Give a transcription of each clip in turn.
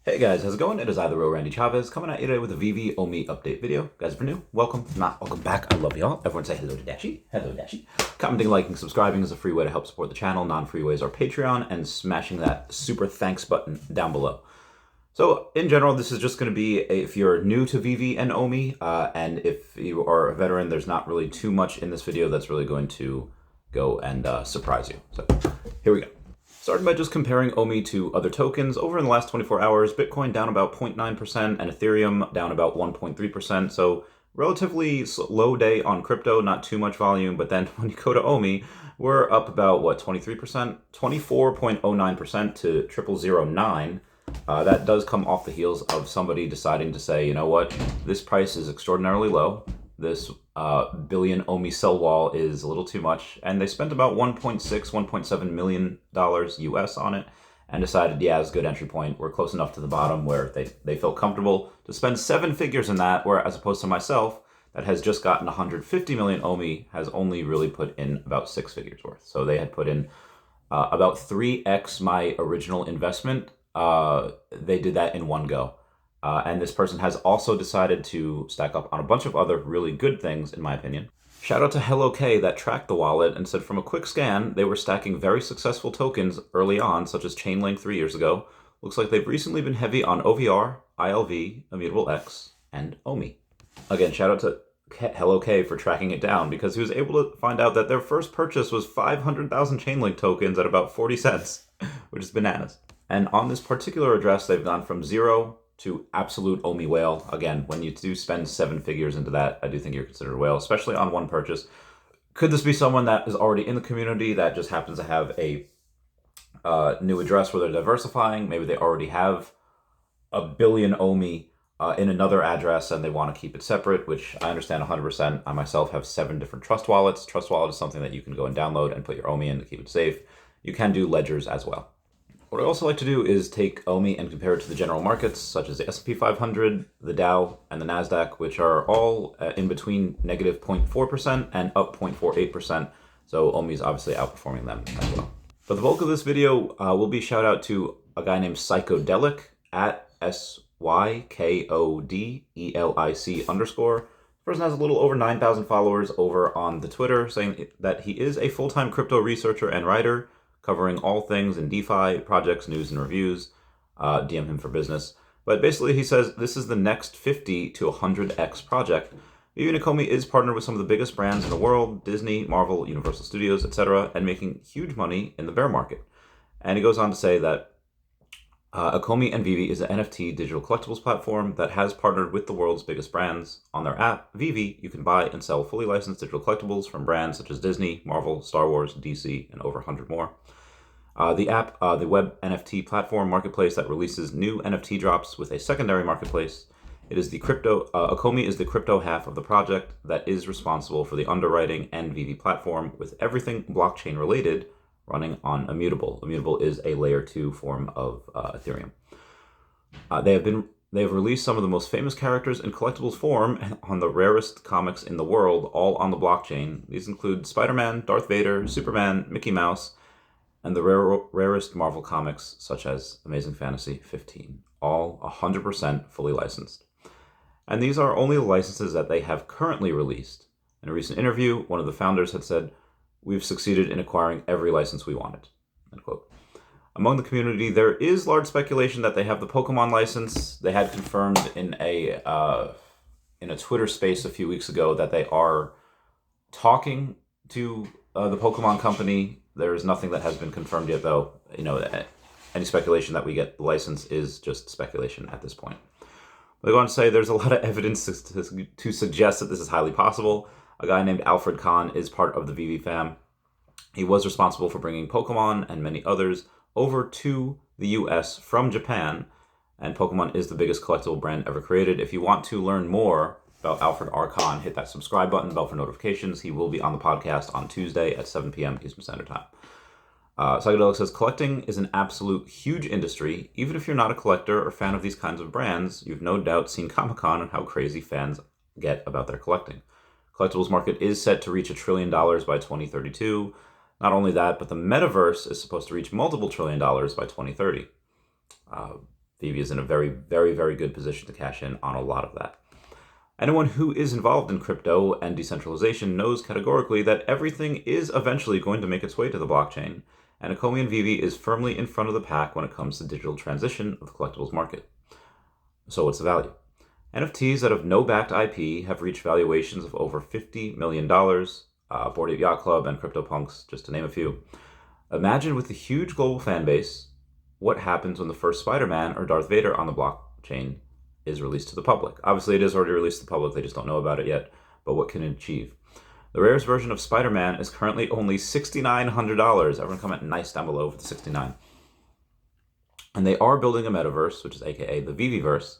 Hey guys, how's it going? It is I, the real Randy Chavez, coming at you today with a Veve OMI update video. Guys, if you're new, welcome. If not, welcome back. I love y'all. Everyone say hello to Dashi. Hello, Dashi. Commenting, liking, subscribing is a free way to help support the channel. Non-free ways are Patreon and smashing that super thanks button down below. So, in general, this is just going to be, if you're new to Veve and OMI, and if you are a veteran, there's not really too much in this video that's really going to go and surprise you. So, here we go. Starting by just comparing OMI to other tokens, over in the last 24 hours, Bitcoin down about 0.9% and Ethereum down about 1.3%. So relatively low day on crypto, not too much volume. But then when you go to OMI, we're up about, 23%? 24.09% to 0009. That does come off the heels of somebody deciding to say, you know what, this price is extraordinarily low. This billion OMI sell wall is a little too much, and they spent about $1.7 million US on it, and decided, yeah, it's a good entry point. We're close enough to the bottom where they feel comfortable to spend 7 figures in that, where as opposed to myself, that has just gotten 150 million OMI, has only really put in about 6 figures worth. So they had put in about 3x my original investment. They did that in one go. And this person has also decided to stack up on a bunch of other really good things, in my opinion. Shout out to HelloK that tracked the wallet and said from a quick scan, they were stacking very successful tokens early on, such as Chainlink 3 years ago. Looks like they've recently been heavy on OVR, ILV, Immutable X, and OMI. Again, shout out to HelloK for tracking it down, because he was able to find out that their first purchase was 500,000 Chainlink tokens at about 40 cents, which is bananas. And on this particular address, they've gone from 0 to absolute OMI whale. Again, when you do spend 7 figures into that, I do think you're considered a whale, especially on one purchase. Could this be someone that is already in the community that just happens to have a new address where they're diversifying? Maybe they already have a billion OMI in another address and they want to keep it separate, which I understand 100%. I myself have 7 different trust wallets. Trust wallet is something that you can go and download and put your OMI in to keep it safe. You can do ledgers as well. What I also like to do is take OMI and compare it to the general markets, such as the S&P 500, the Dow, and the Nasdaq, which are all in between negative 0.4% and up 0.48%. So OMI is obviously outperforming them as well. But the bulk of this video will be shout out to a guy named Psychodelic at SYKODELIC_. This person has a little over 9,000 followers over on the Twitter, saying that he is a full-time crypto researcher and writer, covering all things in DeFi, projects, news, and reviews. DM him for business. But basically he says this is the next 50 to 100x project. Veve and Ecomi is partnered with some of the biggest brands in the world, Disney, Marvel, Universal Studios, etc., and making huge money in the bear market. And he goes on to say that Ecomi and Veve is an NFT digital collectibles platform that has partnered with the world's biggest brands. On their app, Veve, you can buy and sell fully licensed digital collectibles from brands such as Disney, Marvel, Star Wars, DC, and over 100 more. The app, the web NFT platform marketplace that releases new NFT drops with a secondary marketplace. It is the Ecomi is the crypto half of the project that is responsible for the underwriting and Veve platform, with everything blockchain related running on Immutable. Immutable is a layer 2 form of Ethereum. They have released some of the most famous characters in collectibles form on the rarest comics in the world, all on the blockchain. These include Spider-Man, Darth Vader, Superman, Mickey Mouse, and the rarest Marvel comics such as Amazing Fantasy 15, all 100% fully licensed. And these are only the licenses that they have currently released. In a recent interview, one of the founders had said, "We've succeeded in acquiring every license we wanted." End quote. Among the community, there is large speculation that they have the Pokemon license. They had confirmed in a Twitter space a few weeks ago that they are talking to the Pokemon company. There is nothing that has been confirmed yet, though. Any speculation that we get the license is just speculation at this point. They go on to say there's a lot of evidence to suggest that this is highly possible. A guy named Alfred Kahn is part of the Veve fam. He was responsible for bringing Pokemon and many others over to the US from Japan, and Pokemon is the biggest collectible brand ever created. If you want to learn more about Alfred R. Kahn, hit that subscribe button, bell for notifications. He will be on the podcast on Tuesday at 7 p.m. Eastern Standard Time. Psychedelic says, collecting is an absolute huge industry. Even if you're not a collector or fan of these kinds of brands, you've no doubt seen Comic-Con and how crazy fans get about their collecting. Collectibles market is set to reach $1 trillion by 2032. Not only that, but the metaverse is supposed to reach multiple $1 trillion by 2030. Veve is in a very, very, very good position to cash in on a lot of that. Anyone who is involved in crypto and decentralization knows categorically that everything is eventually going to make its way to the blockchain, and Ecomi and Veve is firmly in front of the pack when it comes to digital transition of the collectibles market. So what's the value? NFTs that have no backed IP have reached valuations of over $50 million, Bored Ape Yacht Club and CryptoPunks, just to name a few. Imagine with the huge global fan base, what happens when the first Spider-Man or Darth Vader on the blockchain is released to the public. Obviously, it is already released to the public, they just don't know about it yet, but what can it achieve? The rarest version of Spider-Man is currently only $6,900. Everyone comment nice down below for the 69. And they are building a metaverse, which is aka the Veveverse.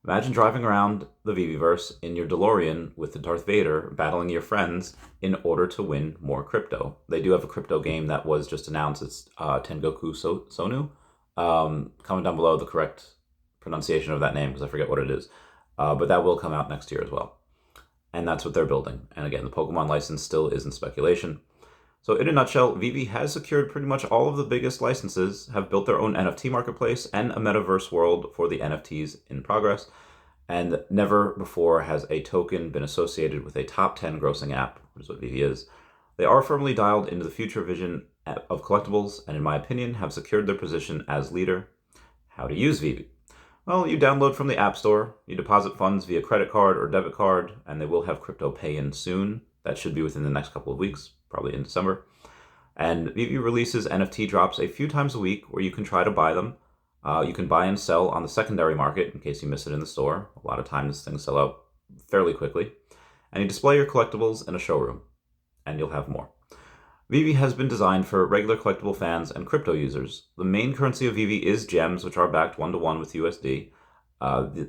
Imagine driving around the Veveverse in your DeLorean with the Darth Vader battling your friends in order to win more crypto. They do have a crypto game that was just announced. It's Tengoku Sonu. Comment down below the correct pronunciation of that name because I forget what it is. But that will come out next year as well. And that's what they're building. And again, the Pokemon license still is in speculation. So in a nutshell, Veve has secured pretty much all of the biggest licenses, have built their own NFT marketplace and a metaverse world for the NFTs in progress. And never before has a token been associated with a top 10 grossing app, which is what Veve is. They are firmly dialed into the future vision of collectibles and in my opinion have secured their position as leader. How to use Veve? Well, you download from the App Store, you deposit funds via credit card or debit card, and they will have crypto pay-in soon. That should be within the next couple of weeks, probably in December. And Veve releases NFT drops a few times a week where you can try to buy them. You can buy and sell on the secondary market in case you miss it in the store. A lot of times things sell out fairly quickly. And you display your collectibles in a showroom, and you'll have more. Veve has been designed for regular collectible fans and crypto users. The main currency of Veve is gems, which are backed 1-to-1 with USD.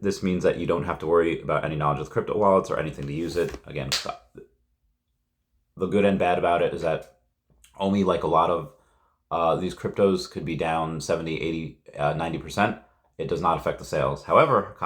This means that you don't have to worry about any knowledge of crypto wallets or anything to use it. Again, the good and bad about it is that OMI, like a lot of these cryptos, could be down 70, 80, 90%. It does not affect the sales. However,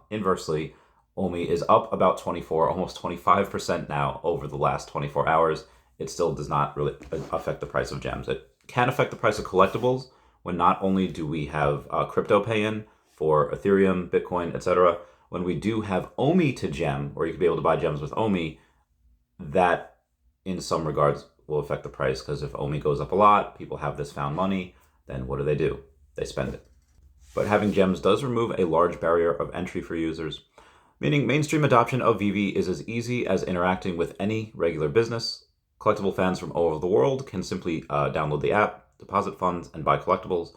inversely, OMI is up about 24, almost 25% now over the last 24 hours. It still does not really affect the price of gems. It can affect the price of collectibles when not only do we have crypto pay-in for Ethereum, Bitcoin, etc. When we do have OMI to gem, or you could be able to buy gems with OMI, that in some regards will affect the price because if OMI goes up a lot, people have this found money, then what do? They spend it. But having gems does remove a large barrier of entry for users, meaning mainstream adoption of Veve is as easy as interacting with any regular business. Collectible fans from all over the world can simply download the app, deposit funds, and buy collectibles.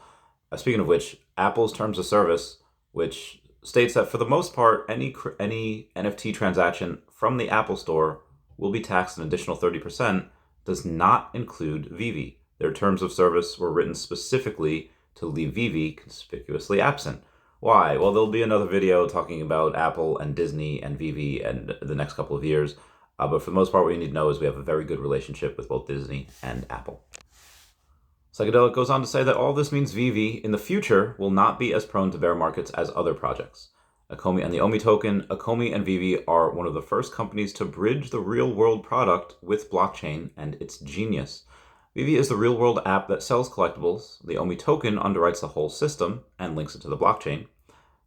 Speaking of which, Apple's terms of service, which states that for the most part, any NFT transaction from the Apple Store will be taxed an additional 30%, does not include Veve. Their terms of service were written specifically to leave Veve conspicuously absent. Why? Well, there'll be another video talking about Apple and Disney and Veve and the next couple of years. But for the most part, what you need to know is we have a very good relationship with both Disney and Apple. Psychedelic goes on to say that all this means Veve in the future will not be as prone to bear markets as other projects. Ecomi and the OMI token, Ecomi and Veve are one of the first companies to bridge the real-world product with blockchain and its genius. Veve is the real-world app that sells collectibles. The OMI token underwrites the whole system and links it to the blockchain.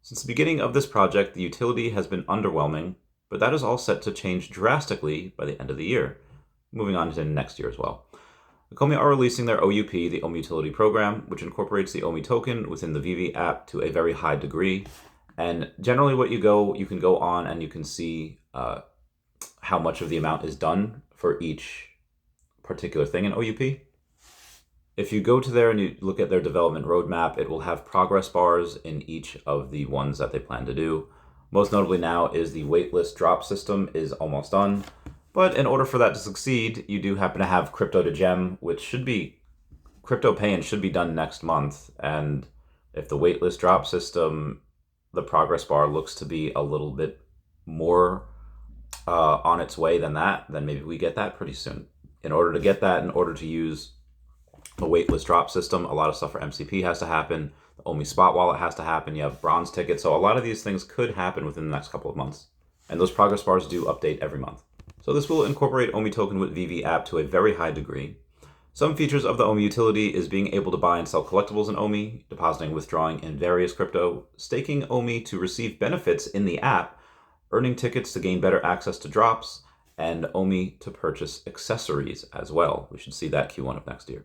Since the beginning of this project, the utility has been underwhelming, but that is all set to change drastically by the end of the year, moving on to next year as well. Ecomi are releasing their OUP, the OMI Utility Program, which incorporates the OMI token within the Veve app to a very high degree. And generally you can go on and you can see how much of the amount is done for each particular thing in OUP. If you go to there and you look at their development roadmap, it will have progress bars in each of the ones that they plan to do. Most notably now is the waitlist drop system is almost done. But in order for that to succeed, you do happen to have crypto to gem, which should be crypto pay-in should be done next month. And if the waitlist drop system, the progress bar looks to be a little bit more on its way than that, then maybe we get that pretty soon. In order to get that, in order to use the waitlist drop system, a lot of stuff for MCP has to happen. The OMI spot wallet has to happen. You have bronze tickets. So a lot of these things could happen within the next couple of months. And those progress bars do update every month. So this will incorporate OMI token with Veve app to a very high degree. Some features of the OMI utility is being able to buy and sell collectibles in OMI, depositing, withdrawing in various crypto, staking OMI to receive benefits in the app, earning tickets to gain better access to drops, and OMI to purchase accessories as well. We should see that Q1 of next year.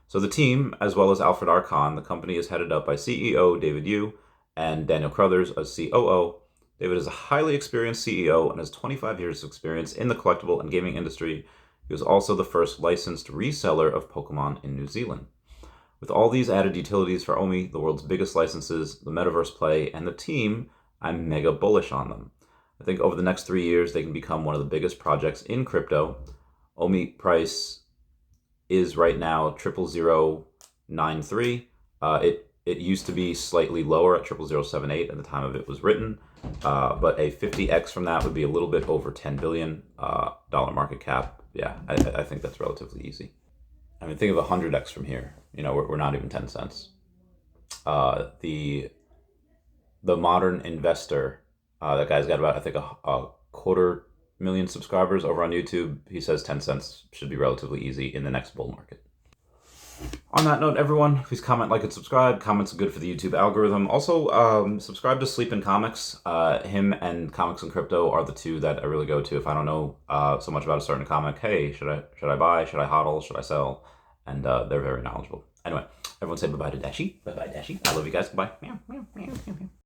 So the team, as well as Alfred R. Khan, the company is headed up by CEO David Yu and Daniel Crothers as COO. David is a highly experienced CEO and has 25 years of experience in the collectible and gaming industry. He was also the first licensed reseller of Pokemon in New Zealand. With all these added utilities for OMI, the world's biggest licenses, the metaverse play, and the team, I'm mega bullish on them. I think over the next 3 years, they can become one of the biggest projects in crypto. OMI price is right now 00093. It used to be slightly lower at 00078 at the time of it was written, but a 50x from that would be a little bit over $10 billion market cap. Yeah, I think that's relatively easy. I mean, think of 100x from here. You know, we're not even 10 cents. The modern investor, that guy's got about, I think, a 250,000 subscribers over on YouTube. He says 10 cents should be relatively easy in the next bull market. On that note, everyone, please comment, like, and subscribe. Comments are good for the YouTube algorithm. Also, subscribe to Sleep in Comics. Him and Comics and Crypto are the two that I really go to if I don't know so much about a certain comic. Hey, should I buy? Should I hodl? Should I sell? And they're very knowledgeable. Anyway, everyone say bye-bye to Dashi. Bye-bye, Dashi. I love you guys. Bye.